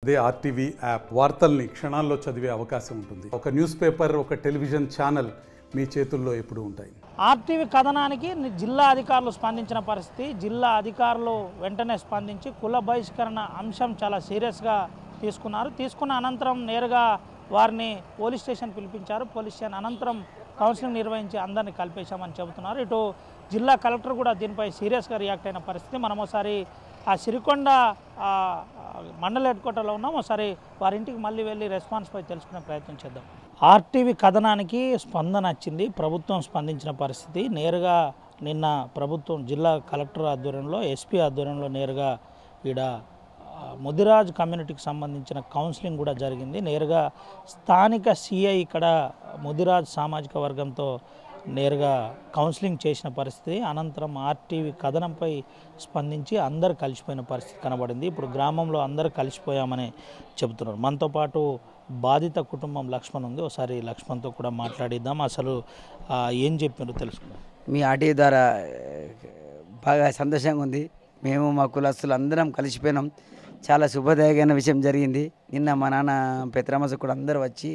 అదే RTV app వార్తల్ని క్షణాల్లో చదివే అవకాశం ఉంటుంది. ఒక న్యూస్ పేపర్, ఒక టెలివిజన్ ఛానల్ మీ చేతుల్లో ఎప్పుడూ ఉంటాయి. ఆర్టీవీ కథనానికి జిల్లా అధికారులు స్పందించిన పరిస్థితి. జిల్లా అధికారులు వెంటనే స్పందించి కుల బహిష్కరణ అంశం చాలా సీరియస్గా తీసుకున్నారు. తీసుకున్న అనంతరం నేరుగా వారిని పోలీస్ స్టేషన్ పిలిపించారు. పోలీస్ స్టేషన్ అనంతరం కౌన్సిలింగ్ నిర్వహించి అందరినీ కలిపేశామని చెబుతున్నారు. ఇటు జిల్లా కలెక్టర్ కూడా దీనిపై సీరియస్గా రియాక్ట్ అయిన పరిస్థితి. మనం ఒకసారి ఆ సిరికొండ మండల హెడ్ క్వార్టర్లో ఉన్నాం. ఒకసారి వారి ఇంటికి మళ్ళీ వెళ్ళి రెస్పాన్స్పై తెలుసుకునే ప్రయత్నం చేద్దాం. ఆర్టీవీ కథనానికి స్పందన వచ్చింది. ప్రభుత్వం స్పందించిన పరిస్థితి. నేరుగా నిన్న ప్రభుత్వం జిల్లా కలెక్టర్ ఆధ్వర్యంలో, ఎస్పీ ఆధ్వర్యంలో నేరుగా ఈడ ముదిరాజ్ కమ్యూనిటీకి సంబంధించిన కౌన్సిలింగ్ కూడా జరిగింది. నేరుగా స్థానిక సిఐ ఇక్కడ ముదిరాజ్ సామాజిక వర్గంతో నేరుగా కౌన్సిలింగ్ చేసిన పరిస్థితి. అనంతరం ఆర్టీవీ కథనంపై స్పందించి అందరు కలిసిపోయిన పరిస్థితి కనబడింది. ఇప్పుడు గ్రామంలో అందరూ కలిసిపోయామని చెబుతున్నారు. మనతో పాటు బాధిత కుటుంబం లక్ష్మణ్ ఉంది. ఒకసారి లక్ష్మణ్తో కూడా మాట్లాడిద్దాం. అసలు ఏం చెప్పారో తెలుసుకుందాం. మీ ఆర్టీవీ ద్వారా బాగా సంతోషంగా ఉంది. మేము మా కులస్తులు అందరం కలిసిపోయినాం. చాలా శుభదాయకమైన విషయం జరిగింది. నిన్న మా నాన్న పెత్రామస కూడా అందరూ వచ్చి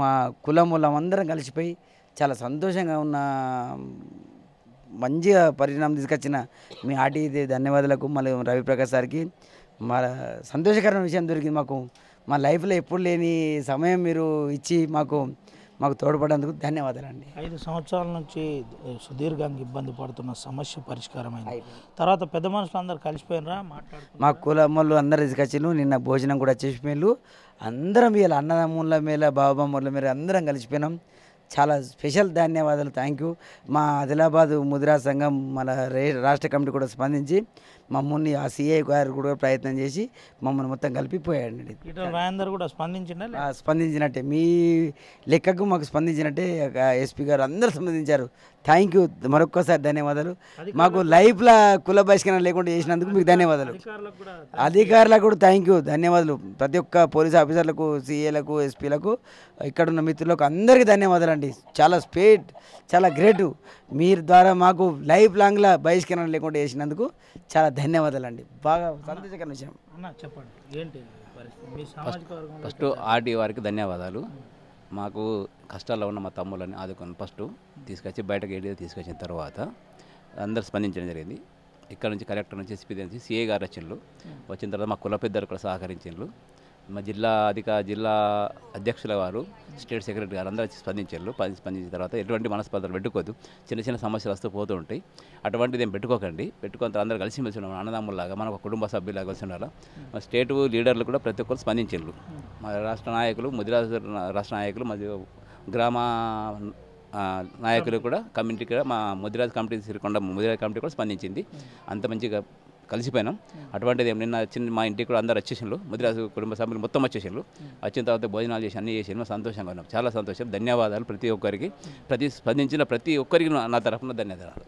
మా కులం అందరం కలిసిపోయి చాలా సంతోషంగా ఉన్న మంచిగా పరిణామం తీసుకొచ్చిన మీ ఆర్టీవీ ధన్యవాదాలకు, మళ్ళీ రవిప్రకాష్ సార్కి మా సంతోషకరమైన విషయం దొరికింది. మాకు మా లైఫ్లో ఎప్పుడు లేని సమయం మీరు ఇచ్చి మాకు తోడ్పడేందుకు ధన్యవాదాలండి. 5 సంవత్సరాల నుంచి సుదీర్ఘంగా ఇబ్బంది పడుతున్న సమస్య పరిష్కారమైంది. తర్వాత పెద్ద మనుషులు అందరూ కలిసిపోయినరా మాట్లాడుతున్నారు. మా కులమ్మలు అందరూ తీసుకొచ్చిండ్రు. నిన్న భోజనం కూడా చేసిపోయినారు. అందరం ఇవాళ అన్నదమ్ముల మీద బాబామ్మల మీద అందరం కలిసిపోయినాం. చాలా స్పెషల్ ధన్యవాదాలు. Thank you. మా ఆదిలాబాద్ ముదిరాజ్ సంఘం మన రాష్ట్ర కమిటీ కూడా స్పందించి మమ్మల్ని ఆ సిఐ గారు కూడా ప్రయత్నం చేసి మమ్మల్ని మొత్తం కలిపిపోయాడండి. రాయందర్ కూడా స్పందించినట్టే మీ లెక్కకు మాకు స్పందించినట్టే ఎస్పీ గారు అందరూ స్పందించారు. Thank you. మరొక్కసారి ధన్యవాదాలు. మాకు లైఫ్లో కుల బహిష్కరణ లేకుండా చేసినందుకు మీకు ధన్యవాదాలు. అధికారులకు కూడా థ్యాంక్ యూ, ధన్యవాదాలు. ప్రతి ఒక్క పోలీస్ ఆఫీసర్లకు, సిఏలకు, ఎస్పీలకు, ఇక్కడున్న మిత్రులకు అందరికీ ధన్యవాదాలు అండి. చాలా చాలా గ్రేటు. మీరు ద్వారా మాకు లైఫ్ లాంగ్లా బహిష్కరణ లేకుండా చేసినందుకు చాలా ధన్యవాదాలు అండి. బాగా సంతోషకరమైన విషయం. చెప్పండి ఏంటి ఫస్ట్ ఆర్టీ వారికి ధన్యవాదాలు. మాకు కష్టాల్లో ఉన్న మా తమ్ముళ్ళని ఆదుకొని ఫస్ట్ తీసుకొచ్చి బయటకు ఏరియా తీసుకొచ్చిన తర్వాత అందరు స్పందించడం జరిగింది. ఇక్కడ నుంచి కలెక్టర్ నుంచి ఎస్పీ నుంచి సిఐ గారు వచ్చిన తర్వాత మా కుల పెద్దలు కూడా సహకరించారు. మా జిల్లా అధ్యక్షుల వారు, స్టేట్ సెక్రటరీ గారు అందరూ స్పందించిన తర్వాత ఎటువంటి మనస్పర్ధలు పెట్టుకోవద్దు. చిన్న చిన్న సమస్యలు వస్తూ పోతూ ఉంటాయి. అటువంటిది ఏం పెట్టుకోకండి. పెట్టుకుని అందరూ కలిసి మెలిసి ఉన్నాం. అన్నదమ్ములాగా మన ఒక కుటుంబ సభ్యులాగా కలిసి ఉండాలి. మా స్టేట్ లీడర్లు కూడా ప్రతి ఒక్కరు స్పందించారు. మా రాష్ట్ర నాయకులు, ముదిరాజ్ రాష్ట్ర నాయకులు, మరియు గ్రామ నాయకులు కూడా కమ్యూనిటీ కూడా మా ముదిరాజ్ కమిటీ, సిరికొండ ముదిరాజ్ కమిటీ కూడా స్పందించింది. అంత మంచిగా కలిసిపోయినాం. అటువంటిది నిన్న మా ఇంటికి కూడా అందరు వచ్చేసిండ్రు. ముదిరాజు కుటుంబ సభ్యులు మొత్తం వచ్చేసిండ్రు. వచ్చిన తర్వాత భోజనాలు చేసి అన్నీ చేసి సంతోషంగా ఉన్నాం. చాలా సంతోషం. ధన్యవాదాలు ప్రతి ఒక్కరికి. స్పందించిన ప్రతి ఒక్కరికి నా తరఫున ధన్యవాదాలు.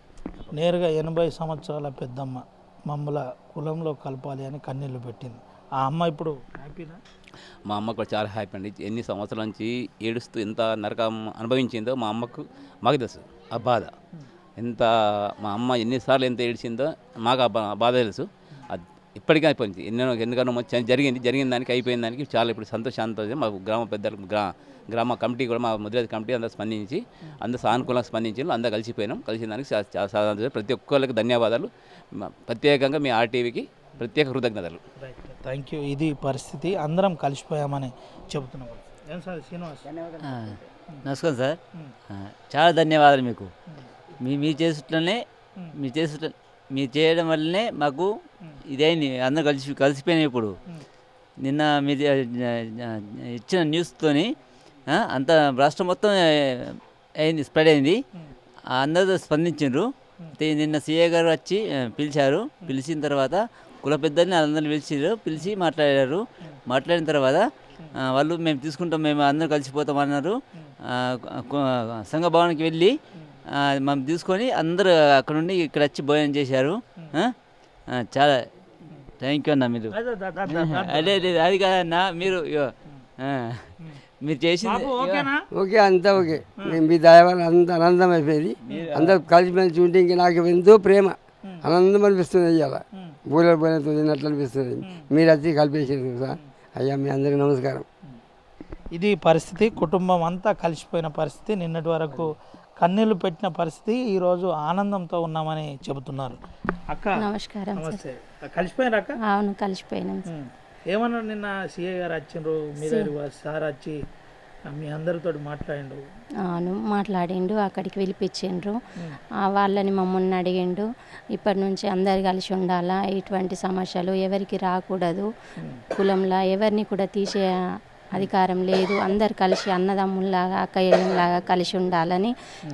నేరుగా 80 సంవత్సరాల పెద్దమ్మ మమ్మల కులంలో కలపాలి అని కన్నీళ్ళు పెట్టింది. ఆ అమ్మ ఇప్పుడు హ్యాపీనా? మా అమ్మ కూడా చాలా హ్యాపీ అండి. ఎన్ని సంవత్సరాల నుంచి ఏడుస్తూ ఎంత నరకం అనుభవించిందో మాకు తెలుసు. ఆ బాధ ఎంత, మా అమ్మ ఎన్నిసార్లు ఎంత ఏడ్చిందో మాకు ఆ బాధ తెలుసు. అది ఇప్పటికీ అయిపోయింది. ఎందుకన్నా జరిగిన దానికి అయిపోయిన దానికి చాలా ఇప్పుడు సంతోషం. మా గ్రామ పెద్దలు, గ్రామ కమిటీ కూడా, మా ముదిరాజ్ కమిటీ అందరూ స్పందించి అందరూ సానుకూలంగా స్పందించి అందరూ కలిసిపోయినాం. కలిసిన దానికి చాలా ప్రతి ఒక్కరికి ధన్యవాదాలు. ప్రత్యేకంగా మీ ఆర్టీవీకి ప్రత్యేక కృతజ్ఞతలు. Thank you. ఇది పరిస్థితి. అందరం కలిసిపోయామని చెబుతున్నాం. నమస్కారం సార్. చాలా ధన్యవాదాలు మీకు. మీరు చేసేట్లనే మీరు చేయడం వల్లనే మాకు ఇదైంది. అందరూ కలిసిపోయినాయి. ఇప్పుడు నిన్న మీరు ఇచ్చిన న్యూస్తోని అంత రాష్ట్రం మొత్తం అయింది, స్ప్రెడ్ అయింది. అందరూ స్పందించారు. నిన్న సిఏ గారు వచ్చి పిలిచిన తర్వాత కుల పెద్దల్ని అందరిని పిలిచి మాట్లాడారు. మాట్లాడిన తర్వాత వాళ్ళు మేము తీసుకుంటాం, మేము అందరూ కలిసిపోతాం అన్నారు. సంఘ భవనానికి వెళ్ళి మనం తీసుకొని అందరూ అక్కడ నుండి ఇక్కడ వచ్చి భోజనం చేశారు. చాలా థ్యాంక్ యూ అన్న. మీరు అదే అది కాదన్నా, మీరు చేసింది ఓకే, అంతా ఓకే. మీ దయ వల్ల అంత ఆనందం అయిపోయింది. అందరూ కలిసిమెలిసి ఉంటే ఇంక నాకు ఎంతో ప్రేమ, ఆనందం అనిపిస్తుంది. ఇవాళ బూరెలు బూరెలతో తిన్నట్లు అనిపిస్తుంది. మీరు వచ్చి కలిపేసారు సార్. అయ్యా మీ అందరికీ నమస్కారం. ఇది పరిస్థితి, కుటుంబం అంతా కలిసిపోయిన పరిస్థితి. నిన్నటి వరకు కన్నీళ్లు పెట్టిన పరిస్థితి, ఈరోజు ఆనందంతో ఉన్నామని చెబుతున్నారు. అక్క నమస్కారం సార్. నమస్తే. కలిసిపోయినారు అక్క? అవును కలిసిపోయినాం సార్. ఏమన్నారు నిన్న సిఐ గారు వచ్చిండ్రు, మీరు సార్ వచ్చి మీ అందరితో మాట్లాడిండు? అవును మాట్లాడిండు, అక్కడికి పిలిపించిండ్రు. వాళ్ళని మమ్మల్ని అడిగిండు, ఇప్పటి నుంచి అందరు కలిసి ఉండాలా, ఇటువంటి సమస్యలు ఎవరికి రాకూడదు, కులంలా ఎవరిని కూడా తీసే అధికారం లేదు, అందరు కలిసి అన్నదమ్ముల్లాగా అక్కయ్యలాగా కలిసి ఉండాలని,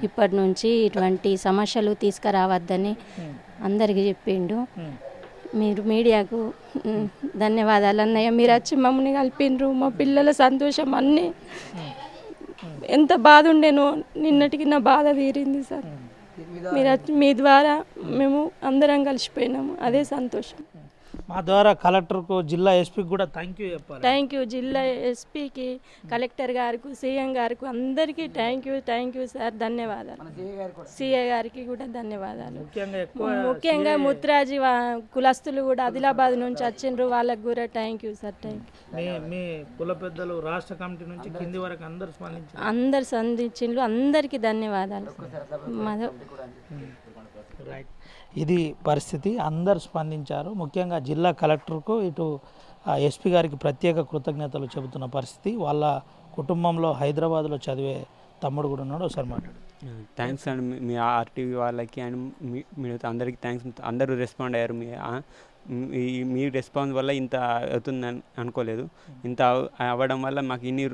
ఇప్పటి నుంచి ఇటువంటి సమస్యలు తీసుకురావద్దని అందరికీ చెప్పిండు. మీరు మీడియాకు ధన్యవాదాలు అన్నయ్య, మీరు వచ్చి మమ్మల్ని కలిపిండ్రు. మా పిల్లల సంతోషం అన్నీ, ఎంత బాధ ఉండేనో నిన్నటికి నా బాధ తీరింది సార్. మీరు వచ్చి మీ ద్వారా మేము అందరం కలిసిపోయినాము, అదే సంతోషం. మా ద్వారా కలెక్టర్కు, జిల్లా ఎస్పీకి కూడా థ్యాంక్ యూ చెప్పాలి. థ్యాంక్ యూ జిల్లా ఎస్పీకి, కలెక్టర్ గారికి, సీఎం గారికి అందరికీ థ్యాంక్ యూ సార్. ధన్యవాదాలు. సిఐ గారికి కూడా ధన్యవాదాలు. ముఖ్యంగా ముత్రాజీ కులస్తులు కూడా ఆదిలాబాద్ నుంచి వచ్చిండ్రు, వాళ్ళకు కూడా thank you sir. Thank you. మీ కుల పెద్దలు రాష్ట్ర కమిటీ నుంచి కింది వరకు అందరు స్పందించిండ్రు, అందరికీ ధన్యవాదాలు. రైట్, ఇది పరిస్థితి. అందరు స్పందించారు. ముఖ్యంగా జిల్లా కలెక్టర్కు, ఇటు ఎస్పీ గారికి ప్రత్యేక కృతజ్ఞతలు చెబుతున్న పరిస్థితి. వాళ్ళ కుటుంబంలో హైదరాబాద్లో చదివే తమ్ముడు కూడా ఉన్నాడు. ఒకసారి మాట్లాడు. థ్యాంక్స్ అండి మీ ఆర్టీవీ వాళ్ళకి అండ్ మిగతా అందరికీ థ్యాంక్స్. అందరూ రెస్పాండ్ అయ్యారు. మీ రెస్పాన్స్ వల్ల ఇంత అవుతుందని అనుకోలేదు. ఇంత అవ్వడం వల్ల మాకు ఇన్ని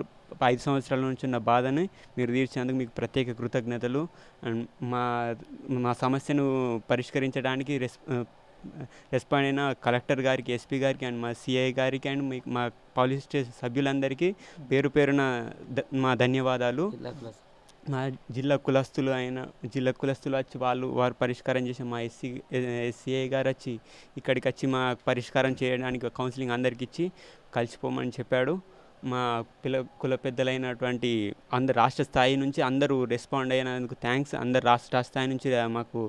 5 సంవత్సరాల నుంచి ఉన్న బాధని మీరు తీర్చేందుకు మీకు ప్రత్యేక కృతజ్ఞతలు. అండ్ మా సమస్యను పరిష్కరించడానికి రెస్పాండ్ అయిన కలెక్టర్ గారికి, ఎస్పీ గారికి అండ్ మా సిఐ గారికి అండ్ మా పోలీస్ స్టేషన్ సభ్యులందరికీ పేరు పేరున మా ధన్యవాదాలు. మా జిల్లా కులస్తులు వచ్చి వారు పరిష్కారం చేసి మా ఎస్సీఐ గారు వచ్చి ఇక్కడికి వచ్చి మా పరిష్కారం చేయడానికి కౌన్సిలింగ్ అందరికి ఇచ్చి కలిసిపోమని చెప్పాడు. మా కుల పెద్దలైనటువంటి అందరు రాష్ట్ర స్థాయి నుంచి అందరూ రెస్పాండ్ అయినందుకు థ్యాంక్స్. అందరు రాష్ట్ర స్థాయి నుంచి మాకు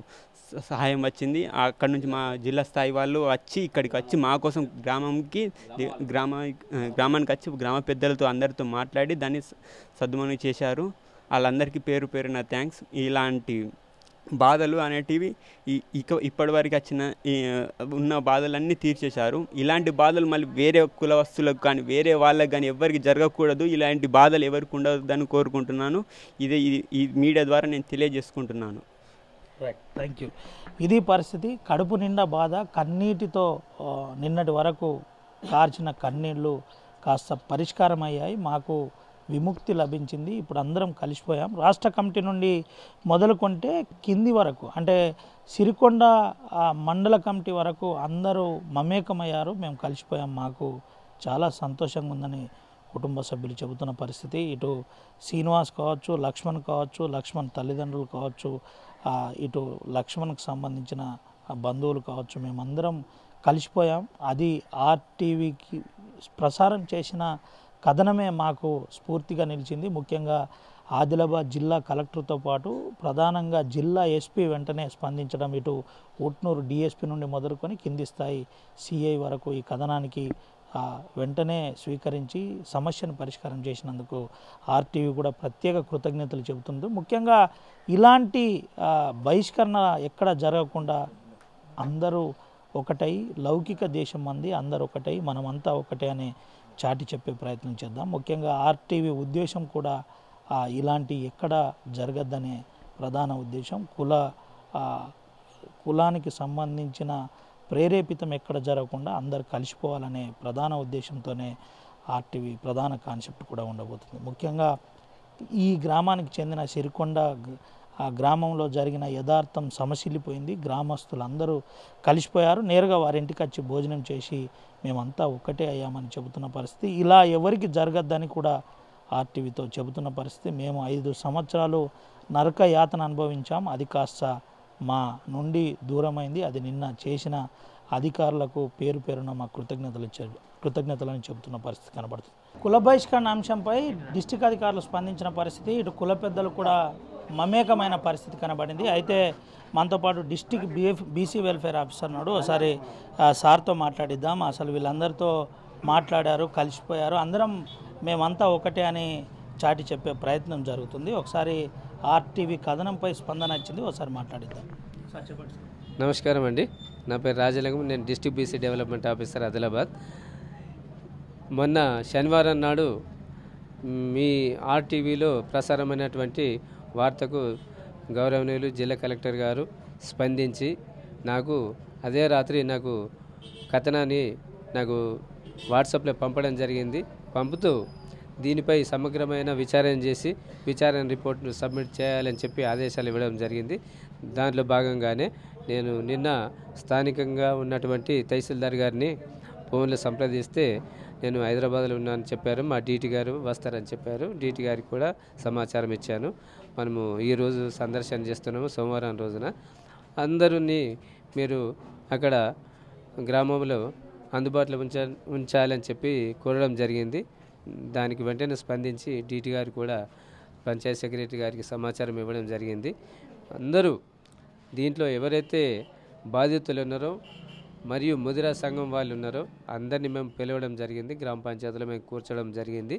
సహాయం వచ్చింది. అక్కడ నుంచి మా జిల్లా స్థాయి వాళ్ళు వచ్చి ఇక్కడికి వచ్చి మా కోసం గ్రామానికి వచ్చి గ్రామ పెద్దలతో అందరితో మాట్లాడి దాన్ని సద్వినియోగం చేశారు. వాళ్ళందరికీ పేరు పేరున థ్యాంక్స్. ఇలాంటి బాధలు అనేటివి ఇప్పటివరకు ఉన్న బాధలన్నీ తీర్చేశారు. ఇలాంటి బాధలు మళ్ళీ వేరే కులవస్తులకు కానీ వేరే వాళ్ళకి కానీ ఎవరికి జరగకూడదు. ఇలాంటి బాధలు ఎవరికి ఉండదని కోరుకుంటున్నాను. ఈ మీడియా ద్వారా నేను తెలియజేసుకుంటున్నాను. Right, thank you. ఇది పరిస్థితి. కడుపు నిండా బాధ, కన్నీటితో నిన్నటి వరకు కార్చిన కన్నీళ్ళు కాస్త పరిష్కారం అయ్యాయి. మాకు విముక్తి లభించింది. ఇప్పుడు అందరం కలిసిపోయాం. రాష్ట్ర కమిటీ నుండి మొదలుకుంటే కింది వరకు, అంటే సిరికొండ మండల కమిటీ వరకు అందరూ మమేకమయ్యారు. మేము కలిసిపోయాం. మాకు చాలా సంతోషంగా ఉందని కుటుంబ సభ్యులు చెబుతున్న పరిస్థితి. ఇటు శ్రీనివాస్ కావచ్చు, లక్ష్మణ్ కావచ్చు, లక్ష్మణ్ తల్లిదండ్రులు కావచ్చు, ఇటు లక్ష్మణ్కి సంబంధించిన బంధువులు కావచ్చు, మేమందరం కలిసిపోయాం. అది ఆర్టీవీకి ప్రసారం చేసిన కథనమే మాకు స్ఫూర్తిగా నిలిచింది. ముఖ్యంగా ఆదిలాబాద్ జిల్లా కలెక్టర్తో పాటు ప్రధానంగా జిల్లా ఎస్పీ వెంటనే స్పందించడం, ఇటు ఉట్నూరు డిఎస్పీ నుండి మొదలుకొని కింది స్థాయి సిఐ వరకు ఈ కథనానికి వెంటనే స్వీకరించి సమస్యను పరిష్కారం చేసినందుకు ఆర్టీవీ కూడా ప్రత్యేక కృతజ్ఞతలు చెబుతుంది. ముఖ్యంగా ఇలాంటి బహిష్కరణ ఎక్కడ జరగకుండా అందరూ ఒకటై, లౌకిక దేశం మంది అందరూ ఒకటై, మనమంతా ఒకటే అనే చాటి చెప్పే ప్రయత్నం చేద్దాం. ముఖ్యంగా ఆర్టీవీ ఉద్దేశం కూడా ఇలాంటి ఎక్కడ జరగద్దనే ప్రధాన ఉద్దేశం. కులానికి సంబంధించిన ప్రేరేపితం ఎక్కడ జరగకుండా అందరు కలిసిపోవాలనే ప్రధాన ఉద్దేశంతోనే ఆర్టీవీ ప్రధాన కాన్సెప్ట్ కూడా ఉండబోతుంది. ముఖ్యంగా ఈ గ్రామానికి చెందిన సిరికొండ గ్రామంలో జరిగిన యథార్థం సమసిల్లిపోయింది. గ్రామస్తులందరూ కలిసిపోయారు. నేరుగా వారి ఇంటికి వచ్చి భోజనం చేసి మేమంతా ఒక్కటే అయ్యామని చెబుతున్న పరిస్థితి. ఇలా ఎవరికి జరగద్దని కూడా ఆర్టీవీతో చెబుతున్న పరిస్థితి. మేము 5 సంవత్సరాలు నరక యాతన అనుభవించాం. అది కాస్త మా నుండి దూరమైంది. అది నిన్న చేసిన అధికారులకు పేరు పేరున మా కృతజ్ఞతలని చెబుతున్న పరిస్థితి కనబడుతుంది. కుల బహిష్కరణ అంశంపై డిస్టిక్ అధికారులు స్పందించిన పరిస్థితి. ఇటు కుల పెద్దలు కూడా మమేకమైన పరిస్థితి కనబడింది. అయితే మనతో పాటు డిస్టిక్ బీసీ వెల్ఫేర్ ఆఫీసర్ ఉన్నాడు, ఒకసారి సార్తో మాట్లాడిద్దాం. అసలు వీళ్ళందరితో మాట్లాడారు, కలిసిపోయారు, అందరం మేమంతా ఒకటే అని చాటి చెప్పే ప్రయత్నం జరుగుతుంది. ఒకసారి ఆర్టీవీ కథనంపై స్పందన వచ్చింది, ఒకసారి మాట్లాడిద్దాం. సార్ చెప్పండి. నమస్కారం అండి, నా పేరు రాజలింగం, నేను district BC development officer Adilabad. మొన్న శనివారం నాడు మీ ఆర్టీవీలో ప్రసారమైనటువంటి వార్తకు గౌరవనీయులు జిల్లా కలెక్టర్ గారు స్పందించి నాకు అదే రాత్రి నాకు కథనాన్ని నాకు వాట్సాప్లో పంపడం జరిగింది. పంపుతూ దీనిపై సమగ్రమైన విచారణ చేసి విచారణ రిపోర్ట్ను సబ్మిట్ చేయాలని చెప్పి ఆదేశాలు ఇవ్వడం జరిగింది. దాంట్లో భాగంగానే నేను నిన్న స్థానికంగా ఉన్నటువంటి తహసీల్దార్ గారిని ఫోన్లో సంప్రదిస్తే నేను హైదరాబాద్లో ఉన్నానని చెప్పారు. మా డీటీ గారు వస్తారని చెప్పారు. డీటీ గారికి కూడా సమాచారం ఇచ్చాను. మనము ఈరోజు సందర్శన చేస్తున్నాము, సోమవారం రోజున. అందరినీ మీరు అక్కడ గ్రామంలో అందుబాటులో ఉంచాలని చెప్పి కోరడం జరిగింది. దానికి వెంటనే స్పందించి డీటీ గారు కూడా పంచాయత్ సెక్రటరీ గారికి సమాచారం ఇవ్వడం జరిగింది. అందరూ దీంట్లో ఎవరైతే బాధితులు ఉన్నారో మరియు ముదిరా సంఘం వాళ్ళు ఉన్నారో అందరినీ మేము పిలవడం జరిగింది. గ్రామ పంచాయతీలో మేము కూర్చోవడం జరిగింది.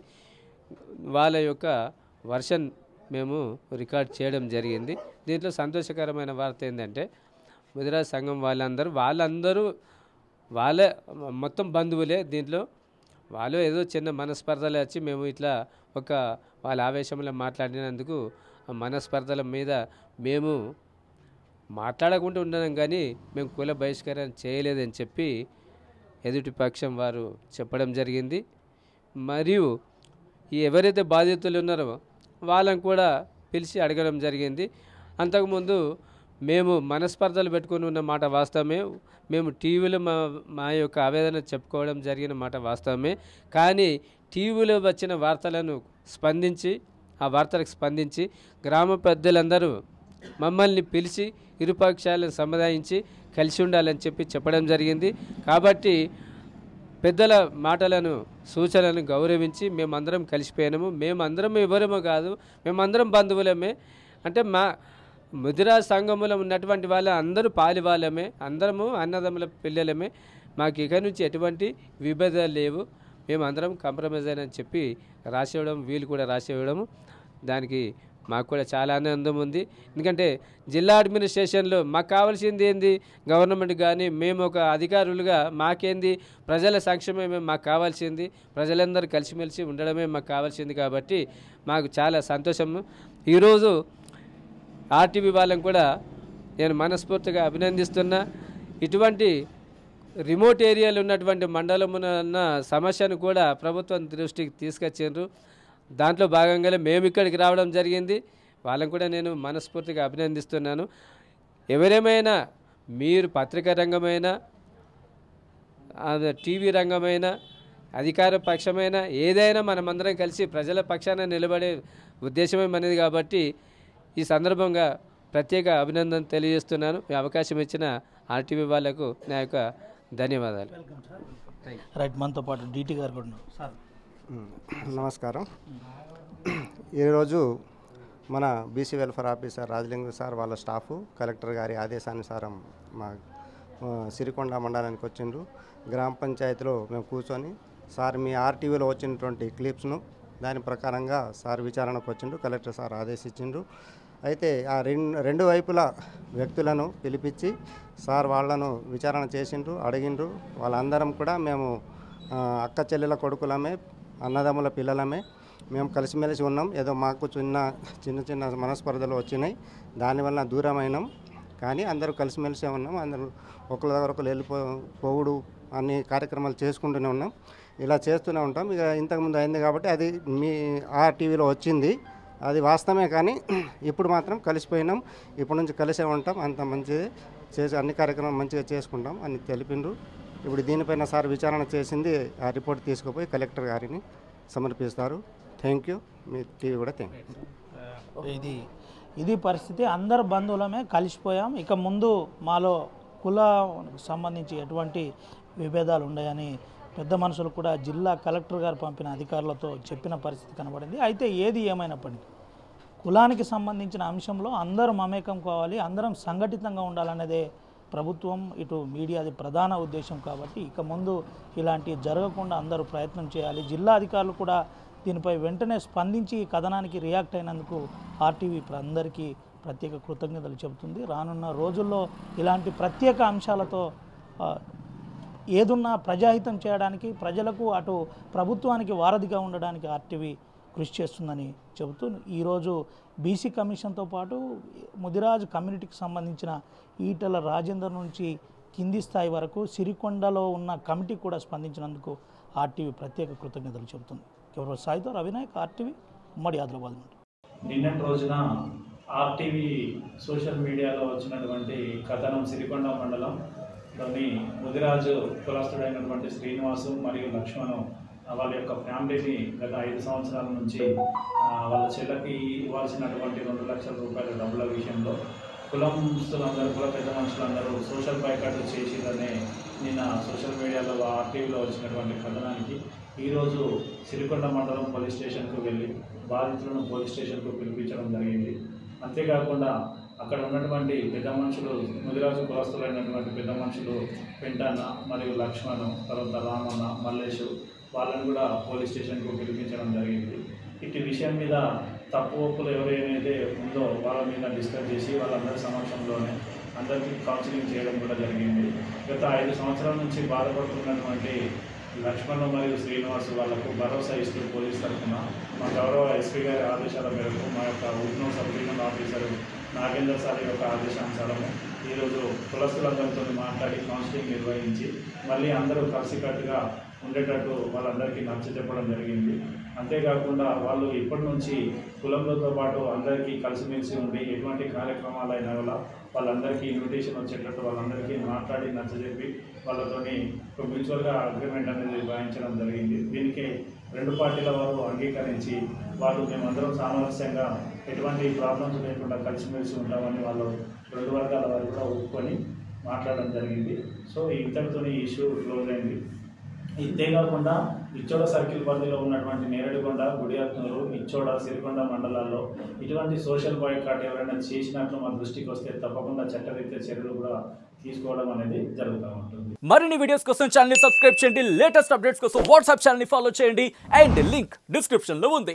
వాళ్ళ యొక్క వర్షన్ మేము రికార్డ్ చేయడం జరిగింది. దీంట్లో సంతోషకరమైన వార్త ఏంటంటే ముదిరా సంఘం వాళ్ళందరూ వాళ్ళ మొత్తం బంధువులే. దీంట్లో వాళ్ళు ఏదో చిన్న మనస్పర్ధలు వచ్చి మేము ఇట్లా వాళ్ళ ఆవేశంలో మాట్లాడినందుకు ఆ మనస్పర్ధల మీద మేము మాట్లాడకుండా ఉండడం, కానీ మేము కుల బహిష్కరణ చేయలేదని చెప్పి ఎదుటి పక్షం వారు చెప్పడం జరిగింది. మరియు ఎవరైతే బాధితులు ఉన్నారో వాళ్ళని కూడా పిలిచి అడగడం జరిగింది. అంతకుముందు మేము మనస్పర్ధలు పెట్టుకుని ఉన్న మాట వాస్తవమే, మేము టీవీలో మా యొక్క ఆవేదన చెప్పుకోవడం జరిగిన మాట వాస్తవమే. కానీ టీవీలో వచ్చిన వార్తలకు స్పందించి గ్రామ పెద్దలందరూ మమ్మల్ని పిలిచి ఇరుపక్షాలను సముదాయించి కలిసి ఉండాలని చెప్పి చెప్పడం జరిగింది. కాబట్టి పెద్దల మాటలను సూచనలను గౌరవించి మేమందరం కలిసిపోయినాము. మేమందరం ఎవరేమో కాదు, మేమందరం బంధువులమే. అంటే మా ముదిరా సంఘములో ఉన్నటువంటి వాళ్ళ అందరూ పాలి వాళ్ళమే, అందరము అన్నదమ్ముల పిల్లలమే. మాకు ఇక నుంచి ఎటువంటి విభేదాలు లేవు, మేమందరం కాంప్రమైజ్ అని చెప్పి రాసేయడం, వీళ్ళు కూడా రాసేయడము. దానికి మాకు కూడా చాలా ఆనందం ఉంది. ఎందుకంటే జిల్లా అడ్మినిస్ట్రేషన్లో మాకు కావాల్సింది ఏంది, గవర్నమెంట్ కానీ మేము ఒక అధికారులుగా మాకేంది ప్రజల సంక్షేమమే మాకు కావాల్సింది, ప్రజలందరూ కలిసిమెలిసి ఉండడమే మాకు కావాల్సింది. కాబట్టి మాకు చాలా సంతోషము. ఈరోజు ఆర్టీవీ వాళ్ళని కూడా నేను మనస్ఫూర్తిగా అభినందిస్తున్నా. ఇటువంటి రిమోట్ ఏరియాలో ఉన్నటువంటి మండలమున ఉన్న సమస్యను కూడా ప్రభుత్వం దృష్టికి తీసుకొచ్చిండ్రు. దాంట్లో భాగంగానే మేము ఇక్కడికి రావడం జరిగింది. వాళ్ళని కూడా నేను మనస్ఫూర్తిగా అభినందిస్తున్నాను. ఎవరేమైనా మీరు పత్రికా రంగమైనా టీవీ రంగమైనా అధికార పక్షమైనా ఏదైనా మనమందరం కలిసి ప్రజల పక్షాన నిలబడే ఉద్దేశమే మనది. కాబట్టి ఈ సందర్భంగా ప్రత్యేక అభినందన తెలియజేస్తున్నాను. ఈ అవకాశం ఇచ్చిన ఆర్టీవీ వాళ్లకు నా యొక్క ధన్యవాదాలు. రైట్, మనతో పాటు డీటీ గారు కూడా ఉన్నారు. సార్ నమస్కారం. ఈరోజు మన BC welfare officer Rajalingam sir వాళ్ళ స్టాఫ్ కలెక్టర్ గారి ఆదేశానుసారం మా సిరికొండ మండలానికి వచ్చిండ్రు. గ్రామ పంచాయతీలో మేము కూర్చొని సార్ మీ ఆర్టీవీలో వచ్చినటువంటి క్లిప్స్ను దాని ప్రకారంగా సార్ విచారణకు వచ్చిండ్రు. కలెక్టర్ సార్ ఆదేశించిండ్రు. అయితే ఆ రెండు వైపుల వ్యక్తులను పిలిపించి సార్ వాళ్ళను విచారణ చేసిండ్రు, అడిగిండ్రు. వాళ్ళందరం కూడా మేము అక్క చెల్లెల కొడుకులమే, అన్నదమ్ముల పిల్లలమే, మేము కలిసిమెలిసి ఉన్నాం. ఏదో మాకు చిన్న మనస్పర్ధలు వచ్చినాయి, దానివల్ల దూరమైనాం. కానీ అందరూ కలిసిమెలిసే ఉన్నాం. అందరూ ఒకరి దగ్గర ఒకరు వెళ్ళిపోవుడు అన్ని కార్యక్రమాలు చేసుకుంటూనే ఉన్నాం. ఇలా చేస్తూనే ఉంటాం. ఇక ఇంతకుముందు అయింది కాబట్టి అది మీ ఆర్టీవీలో వచ్చింది, అది వాస్తవమే. కానీ ఇప్పుడు మాత్రం కలిసిపోయినాం, ఇప్పటి నుంచి కలిసే ఉంటాం. అంత మంచిది చేసి అన్ని కార్యక్రమాలు మంచిగా చేసుకుంటాం అని తెలిపిండ్రు. ఇప్పుడు దీనిపైన సార్ విచారణ చేసింది, ఆ రిపోర్ట్ తీసుకుపోయి కలెక్టర్ గారిని సమర్పిస్తారు. Thank you. మీ టీవీ కూడా థ్యాంక్ యూ. ఇది పరిస్థితి. అందరు బంధువులమే కలిసిపోయాం. ఇక ముందు మాలో కులానికి సంబంధించి ఎటువంటి విభేదాలు ఉన్నాయని పెద్ద మనుషులు కూడా జిల్లా కలెక్టర్ గారు పంపిన అధికారులతో చెప్పిన పరిస్థితి కనబడింది. అయితే ఏది ఏమైనప్పటికీ కులానికి సంబంధించిన అంశంలో అందరూ మమేకం కావాలి, అందరం సంఘటితంగా ఉండాలనేదే ప్రభుత్వం ఇటు మీడియాది ప్రధాన ఉద్దేశం. కాబట్టి ఇక ముందు ఇలాంటివి జరగకుండా అందరూ ప్రయత్నం చేయాలి. జిల్లా అధికారులు కూడా దీనిపై వెంటనే స్పందించి ఈ కథనానికి రియాక్ట్ అయినందుకు ఆర్టీవీ అందరికీ ప్రత్యేక కృతజ్ఞతలు చెబుతుంది. రానున్న రోజుల్లో ఇలాంటి ప్రత్యేక అంశాలతో ఏదున్నా ప్రజాహితం చేయడానికి, ప్రజలకు అటు ప్రభుత్వానికి వారధిగా ఉండడానికి ఆర్టీవీ కృషి చేస్తుందని చెబుతూ ఈరోజు బీసీ కమిషన్తో పాటు ముదిరాజ్ కమ్యూనిటీకి సంబంధించిన ఈటల రాజేందర్ నుంచి కింది స్థాయి వరకు సిరికొండలో ఉన్న కమిటీ కూడా స్పందించినందుకు ఆర్టీవీ ప్రత్యేక కృతజ్ఞతలు చెబుతుంది. కెమెరా సాయితో రవినాయక్, ఆర్టీవీ, ఉమ్మడి ఆదిలాబాద్ నుండి. నిన్నటి రోజున ఆర్టీవీ సోషల్ మీడియాలో వచ్చినటువంటి కథనం సిరికొండ మండలంలోని ముదిరాజు కులస్తుడైనటువంటి శ్రీనివాసు మరియు లక్ష్మణు వాళ్ళ యొక్క ఫ్యామిలీని గత 5 సంవత్సరాల నుంచి వాళ్ళ చెల్లకి ఇవ్వాల్సినటువంటి 2 లక్షల రూపాయల డబ్బుల విషయంలో కులస్తులందరూ, కుల పెద్ద మనుషులందరూ సోషల్ బైకాట్ చేసిరనే నిన్న సోషల్ మీడియాలో ఆర్టీవీలో వచ్చినటువంటి కథనానికి ఈరోజు సిరికొండ మండలం పోలీస్ స్టేషన్కు వెళ్ళి బాధితులను పోలీస్ స్టేషన్కు పిలిపించడం జరిగింది. అంతేకాకుండా అక్కడ ఉన్నటువంటి పెద్ద మనుషులు, ముదిరాజు కులస్తులైనటువంటి పెద్ద మనుషులు పెంటన్న మరియు లక్ష్మణు, తర్వాత రామన్న, మల్లేషు వాళ్ళని కూడా పోలీస్ స్టేషన్కు పిలిపించడం జరిగింది. ఇటు విషయం మీద తప్పు ఒప్పులు ఎవరైతే ఉందో వాళ్ళ మీద డిస్కస్ చేసి వాళ్ళందరి సమక్షంలోనే అందరికీ కౌన్సిలింగ్ చేయడం కూడా జరిగింది. గత 5 సంవత్సరాల నుంచి బాధపడుతున్నటువంటి లక్ష్మణ్ మరియు శ్రీనివాసు వాళ్లకు భరోసా ఇస్తూ పోలీస్ తరఫున మా గౌరవ ఎస్పీ గారి ఆదేశాల మేరకు మా యొక్క ఉద్నో sub divisional officer Nagender sir యొక్క ఆదేశానుసారము ఈరోజు కులస్తులందరితో మాట్లాడి కౌన్సిలింగ్ నిర్వహించి మళ్ళీ అందరూ కలిసికట్టుగా ఉండేటట్టు వాళ్ళందరికీ నచ్చ చెప్పడం జరిగింది. అంతేకాకుండా వాళ్ళు ఇప్పటి నుంచి కులంతో పాటు అందరికీ కలిసిమెలిసి ఉండి ఎటువంటి కార్యక్రమాలైనా కూడా వాళ్ళందరికీ ఇన్విటేషన్ వచ్చేటట్టు వాళ్ళందరికీ మాట్లాడి నచ్చజెప్పి వాళ్ళతోని ఒక మ్యూచువల్గా అగ్రిమెంట్ అనేది రాయించడం జరిగింది. దీనికి 2 పార్టీల వారు అంగీకరించి వాళ్ళు మేమందరం సామరస్యంగా ఎటువంటి ప్రాబ్లమ్స్ లేకుండా కలిసిమెలిసి ఉంటామని వాళ్ళు 2 వర్గాల వారు కూడా ఒప్పుకొని మాట్లాడడం జరిగింది. సో ఇంతటితో ఈ ఇష్యూ క్లోజ్ అయింది. ఇంతేకాకుండా ఇచ్చోడ సర్కిల్ పరిధిలో ఉన్నటువంటి నేరడికొండ, గుడియాత్నూరు, ఇచ్చోడ, సిరికొండ మండలాల్లో ఇటువంటి సోషల్ బాయ్కాట్ ఎవరైనా చేసినట్లు మా దృష్టికి వస్తే తప్పకుండా చట్టరీత్యా చర్యలు కూడా తీసుకోవడం అనేది జరుగుతూ ఉంటుంది. మరిన్ని వీడియోస్ కోసం ఛానల్ ని సబ్స్క్రైబ్ చేయండి, లేటెస్ట్ అప్డేట్స్ కోసం వాట్సాప్ ఛానల్ ని ఫాలో చేయండి అండ్ లింక్ డిస్క్రిప్షన్ లో ఉంది.